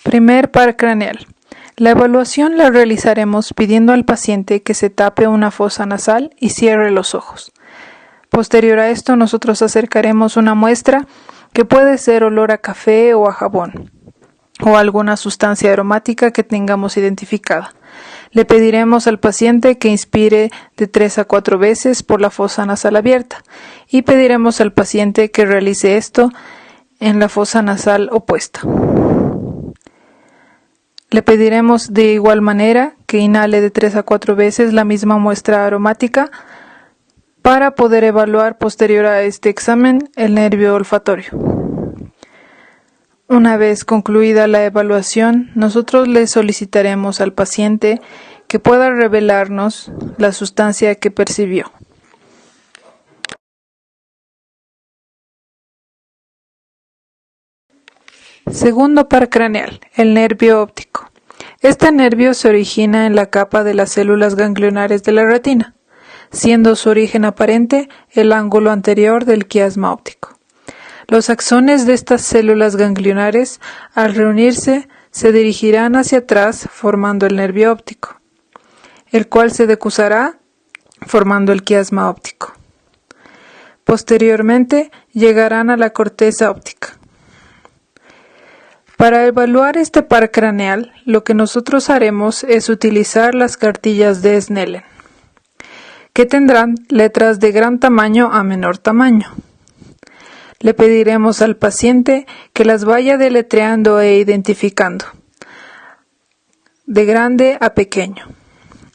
Primer par craneal. La evaluación la realizaremos pidiendo al paciente que se tape una fosa nasal y cierre los ojos. Posterior a esto, nosotros acercaremos una muestra que puede ser olor a café o a jabón, o alguna sustancia aromática que tengamos identificada. Le pediremos al paciente que inspire de 3 a 4 veces por la fosa nasal abierta y pediremos al paciente que realice esto en la fosa nasal opuesta. Le pediremos de igual manera que inhale de 3 a 4 veces la misma muestra aromática para poder evaluar posterior a este examen el nervio olfatorio. Una vez concluida la evaluación, nosotros le solicitaremos al paciente que pueda revelarnos la sustancia que percibió. Segundo par craneal, el nervio óptico. Este nervio se origina en la capa de las células ganglionares de la retina, siendo su origen aparente el ángulo anterior del quiasma óptico. Los axones de estas células ganglionares, al reunirse, se dirigirán hacia atrás formando el nervio óptico, el cual se decusará formando el quiasma óptico. Posteriormente llegarán a la corteza óptica. Para evaluar este par craneal, lo que nosotros haremos es utilizar las cartillas de Snellen, que tendrán letras de gran tamaño a menor tamaño. Le pediremos al paciente que las vaya deletreando e identificando, de grande a pequeño,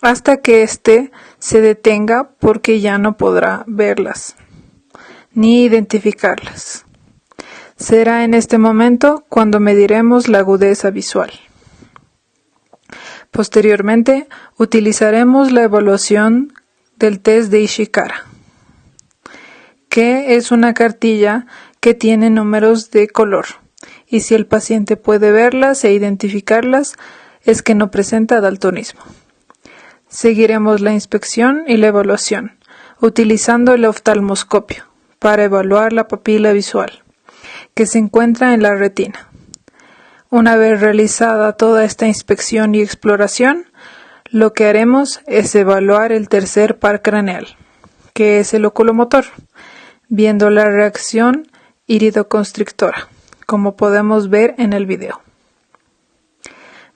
hasta que éste se detenga porque ya no podrá verlas, ni identificarlas. Será en este momento cuando mediremos la agudeza visual. Posteriormente, utilizaremos la evaluación del test de Ishihara, que es una cartilla que tiene números de color, y si el paciente puede verlas e identificarlas, es que no presenta daltonismo. Seguiremos la inspección y la evaluación, utilizando el oftalmoscopio para evaluar la papila visual, que se encuentra en la retina. Una vez realizada toda esta inspección y exploración, lo que haremos es evaluar el tercer par craneal, que es el oculomotor, viendo la reacción iridoconstrictora, como podemos ver en el video.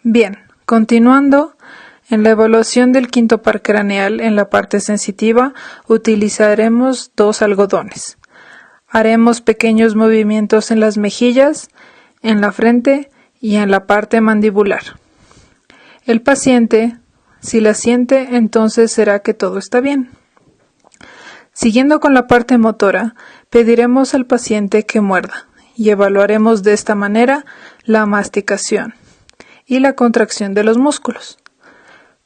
Bien, continuando, en la evaluación del quinto par craneal en la parte sensitiva utilizaremos 2 algodones. Haremos pequeños movimientos en las mejillas, en la frente y en la parte mandibular. El paciente, si la siente, entonces será que todo está bien. Siguiendo con la parte motora, pediremos al paciente que muerda y evaluaremos de esta manera la masticación y la contracción de los músculos.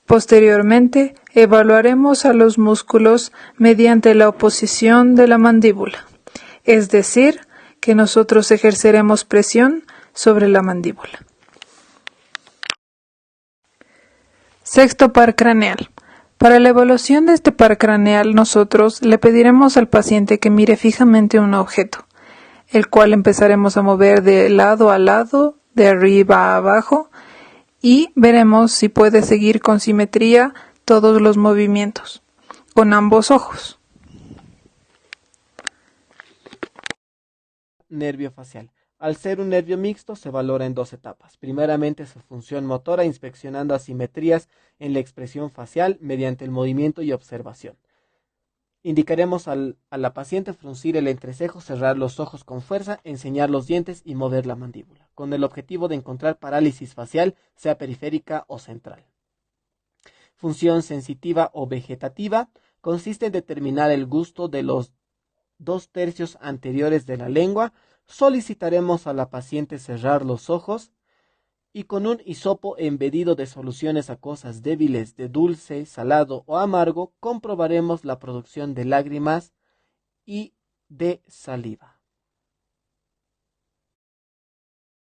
Posteriormente, evaluaremos a los músculos mediante la oposición de la mandíbula, es decir, que nosotros ejerceremos presión sobre la mandíbula. Sexto par craneal. Para la evaluación de este par craneal, nosotros le pediremos al paciente que mire fijamente un objeto, el cual empezaremos a mover de lado a lado, de arriba a abajo, y veremos si puede seguir con simetría todos los movimientos, con ambos ojos. Nervio facial. Al ser un nervio mixto, se valora en 2 etapas. Primeramente, su función motora, inspeccionando asimetrías en la expresión facial mediante el movimiento y observación. Indicaremos a la paciente fruncir el entrecejo, cerrar los ojos con fuerza, enseñar los dientes y mover la mandíbula, con el objetivo de encontrar parálisis facial, sea periférica o central. Función sensitiva o vegetativa consiste en determinar el gusto de los 2/3 anteriores de la lengua. Solicitaremos a la paciente cerrar los ojos y con un hisopo embedido de soluciones acuosas débiles de dulce, salado o amargo comprobaremos la producción de lágrimas y de saliva.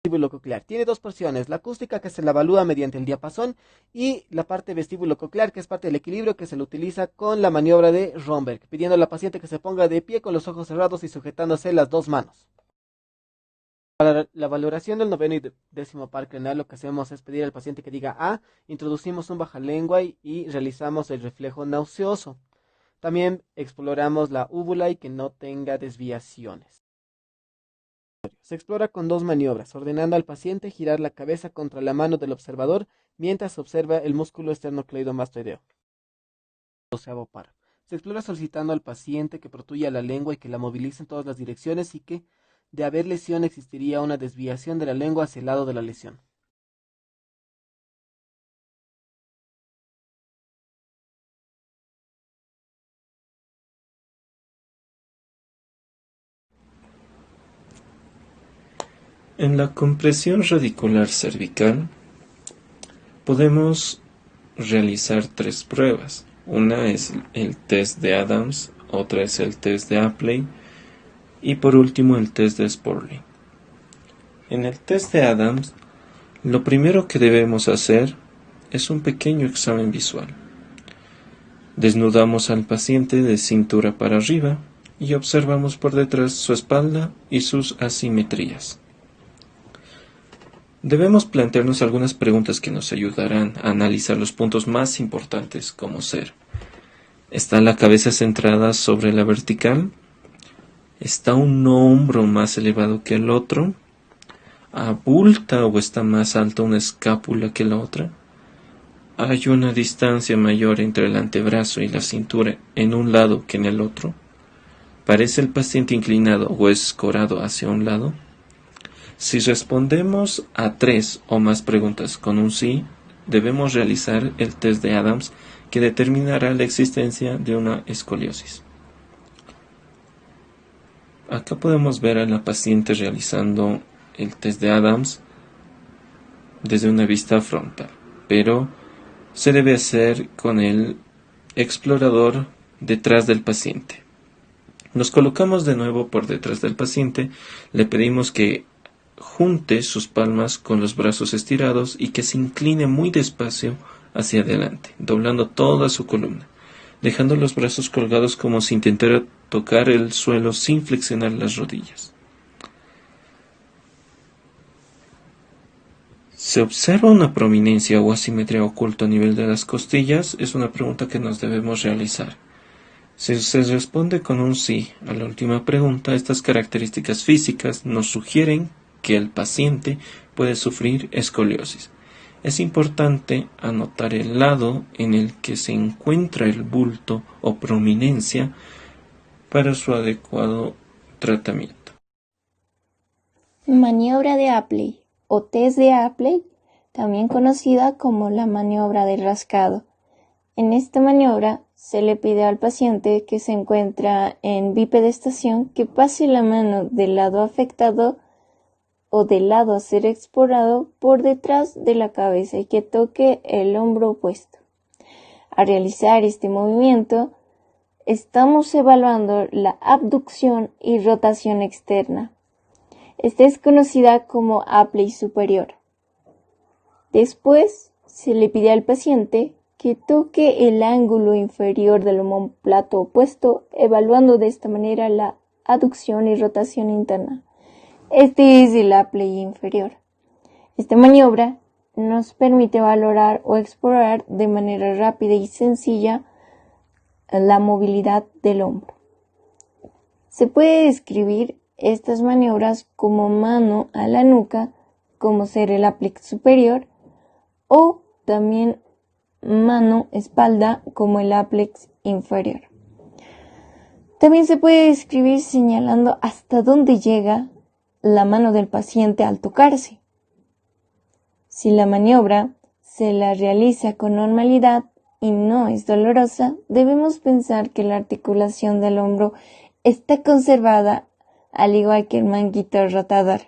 Vestíbulo coclear. Tiene 2 porciones, la acústica que se la evalúa mediante el diapasón y la parte vestíbulo coclear que es parte del equilibrio que se lo utiliza con la maniobra de Romberg, pidiendo a la paciente que se ponga de pie con los ojos cerrados y sujetándose las 2 manos. Para la valoración del noveno y décimo par craneal, lo que hacemos es pedir al paciente que diga A, introducimos un bajalengua y realizamos el reflejo nauseoso. También exploramos la úvula y que no tenga desviaciones. Se explora con dos maniobras, ordenando al paciente girar la cabeza contra la mano del observador mientras observa el músculo esternocleidomastoideo. Doceavo par. Se explora solicitando al paciente que protuya la lengua y que la movilice en todas las direcciones y que, de haber lesión, existiría una desviación de la lengua hacia el lado de la lesión. En la compresión radicular cervical podemos realizar tres pruebas. Una es el test de Adams, otra es el test de Apley y por último el test de Sporling. En el test de Adams, lo primero que debemos hacer es un pequeño examen visual. Desnudamos al paciente de cintura para arriba y observamos por detrás su espalda y sus asimetrías. Debemos plantearnos algunas preguntas que nos ayudarán a analizar los puntos más importantes, como ser: ¿está la cabeza centrada sobre la vertical? ¿Está un hombro más elevado que el otro? ¿Abulta o está más alta una escápula que la otra? ¿Hay una distancia mayor entre el antebrazo y la cintura en un lado que en el otro? ¿Parece el paciente inclinado o escorado hacia un lado? Si respondemos a 3 o más preguntas con un sí, debemos realizar el test de Adams, que determinará la existencia de una escoliosis. Acá podemos ver a la paciente realizando el test de Adams desde una vista frontal, pero se debe hacer con el explorador detrás del paciente. Nos colocamos de nuevo por detrás del paciente, le pedimos que junte sus palmas con los brazos estirados y que se incline muy despacio hacia adelante, doblando toda su columna, dejando los brazos colgados como si intentara tocar el suelo sin flexionar las rodillas. ¿Se observa una prominencia o asimetría oculta a nivel de las costillas? Es una pregunta que nos debemos realizar. Si se responde con un sí a la última pregunta, estas características físicas nos sugieren que el paciente puede sufrir escoliosis. Es importante anotar el lado en el que se encuentra el bulto o prominencia para su adecuado tratamiento. Maniobra de Apley o test de Apley, también conocida como la maniobra del rascado. En esta maniobra se le pide al paciente que se encuentra en bipedestación que pase la mano del lado afectado o del lado a ser explorado por detrás de la cabeza y que toque el hombro opuesto. Al realizar este movimiento, estamos evaluando la abducción y rotación externa. Esta es conocida como Apley superior. Después, se le pide al paciente que toque el ángulo inferior del omóplato opuesto, evaluando de esta manera la aducción y rotación interna. Este es el Apley inferior. Esta maniobra nos permite valorar o explorar de manera rápida y sencilla la movilidad del hombro. Se puede describir estas maniobras como mano a la nuca, como ser el Apley superior, o también mano-espalda como el Apley inferior. También se puede describir señalando hasta dónde llega la mano del paciente al tocarse. Si la maniobra se la realiza con normalidad y no es dolorosa, debemos pensar que la articulación del hombro está conservada, al igual que el manguito rotador.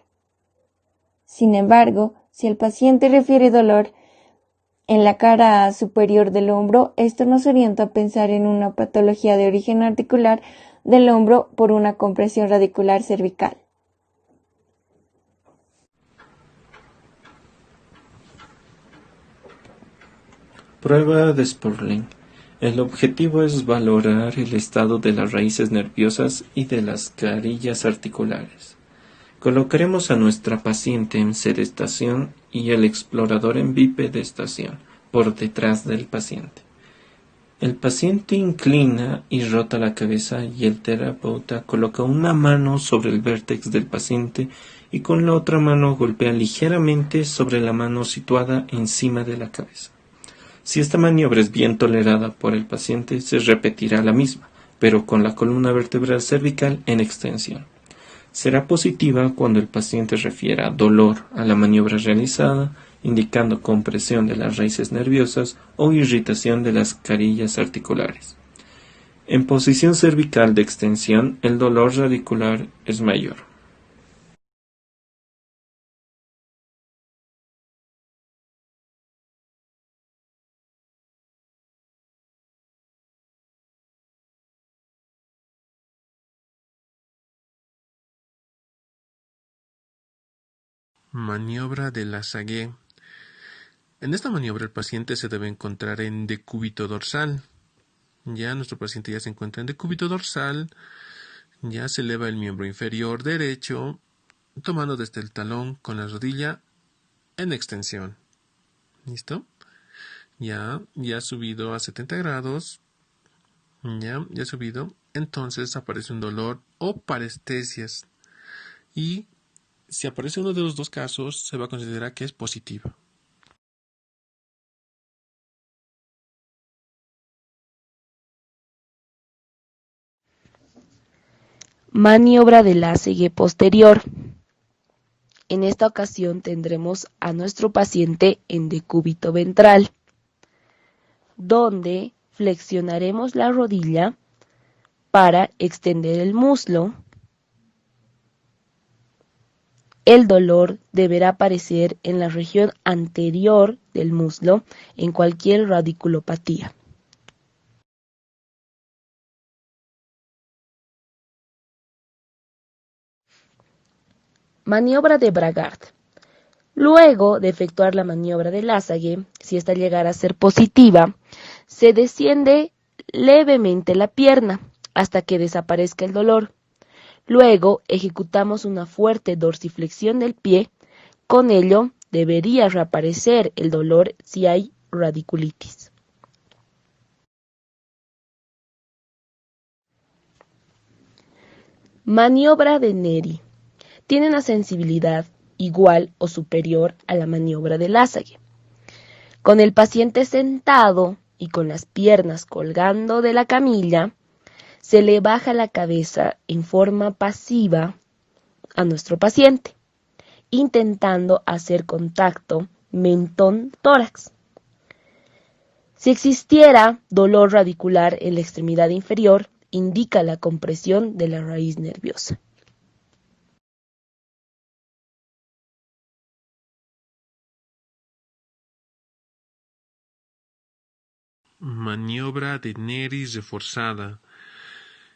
Sin embargo, si el paciente refiere dolor en la cara superior del hombro, esto nos orienta a pensar en una patología de origen articular del hombro por una compresión radicular cervical. Prueba de Sporling. El objetivo es valorar el estado de las raíces nerviosas y de las carillas articulares. Colocaremos a nuestra paciente en sedestación y el explorador en bipedestación, por detrás del paciente. El paciente inclina y rota la cabeza y el terapeuta coloca una mano sobre el vértex del paciente y con la otra mano golpea ligeramente sobre la mano situada encima de la cabeza. Si esta maniobra es bien tolerada por el paciente, se repetirá la misma, pero con la columna vertebral cervical en extensión. Será positiva cuando el paciente refiera dolor a la maniobra realizada, indicando compresión de las raíces nerviosas o irritación de las carillas articulares. En posición cervical de extensión, el dolor radicular es mayor. Maniobra de Lasague. En esta maniobra el paciente se debe encontrar en decúbito dorsal. Ya nuestro paciente ya se encuentra en decúbito dorsal, ya se eleva el miembro inferior derecho, tomando desde el talón con la rodilla en extensión. ¿Listo? Ya ha subido a 70 grados. Ya ha subido. Entonces aparece un dolor o parestesias. Y si aparece uno de los dos casos, se va a considerar que es positiva. Maniobra de Lasague posterior. En esta ocasión tendremos a nuestro paciente en decúbito ventral, donde flexionaremos la rodilla para extender el muslo. El dolor deberá aparecer en la región anterior del muslo en cualquier radiculopatía. Maniobra de Bragard. Luego de efectuar la maniobra de Lasague, si esta llegara a ser positiva, se desciende levemente la pierna hasta que desaparezca el dolor. Luego ejecutamos una fuerte dorsiflexión del pie. Con ello debería reaparecer el dolor si hay radiculitis. Maniobra de Neri. Tiene una sensibilidad igual o superior a la maniobra de Lasague. Con el paciente sentado y con las piernas colgando de la camilla, se le baja la cabeza en forma pasiva a nuestro paciente, intentando hacer contacto mentón-tórax. Si existiera dolor radicular en la extremidad inferior, indica la compresión de la raíz nerviosa. Maniobra de Neri reforzada.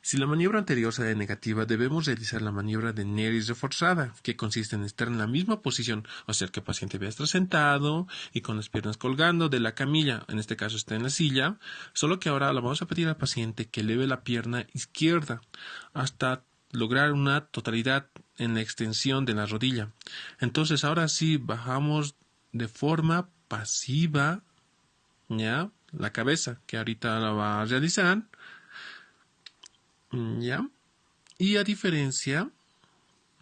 Si la maniobra anterior sale negativa, debemos realizar la maniobra de Neri reforzada, que consiste en estar en la misma posición, o sea que el paciente vea estar sentado y con las piernas colgando de la camilla, en este caso está en la silla, solo que ahora le vamos a pedir al paciente que eleve la pierna izquierda hasta lograr una totalidad en la extensión de la rodilla. Entonces ahora sí bajamos de forma pasiva, ¿ya? La cabeza, que ahorita la va a realizar, ¿ya? Y a diferencia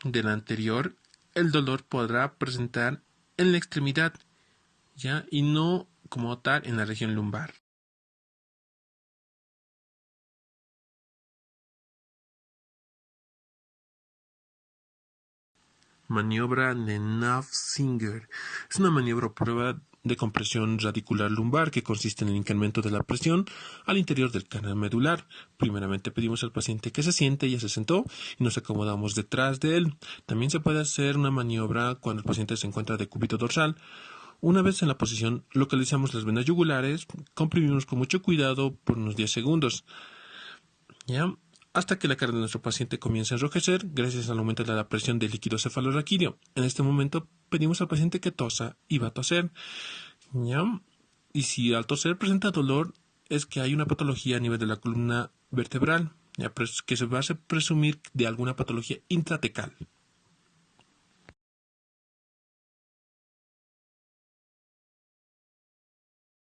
de la anterior, el dolor podrá presentar en la extremidad, ¿ya? Y no como tal en la región lumbar. Maniobra de Knopf-Singer. Es una maniobra o prueba de compresión radicular lumbar que consiste en el incremento de la presión al interior del canal medular. Primeramente pedimos al paciente que se siente, ya se sentó y nos acomodamos detrás de él. También se puede hacer una maniobra cuando el paciente se encuentra de decúbito dorsal. Una vez en la posición, localizamos las venas yugulares, comprimimos con mucho cuidado por unos 10 segundos. ¿Ya? Hasta que la cara de nuestro paciente comience a enrojecer gracias al aumento de la presión del líquido cefalorraquídeo. En este momento pedimos al paciente que tosa y va a toser. ¿Ya? Y si al toser presenta dolor, es que hay una patología a nivel de la columna vertebral, ¿ya? Que se va a presumir de alguna patología intratecal.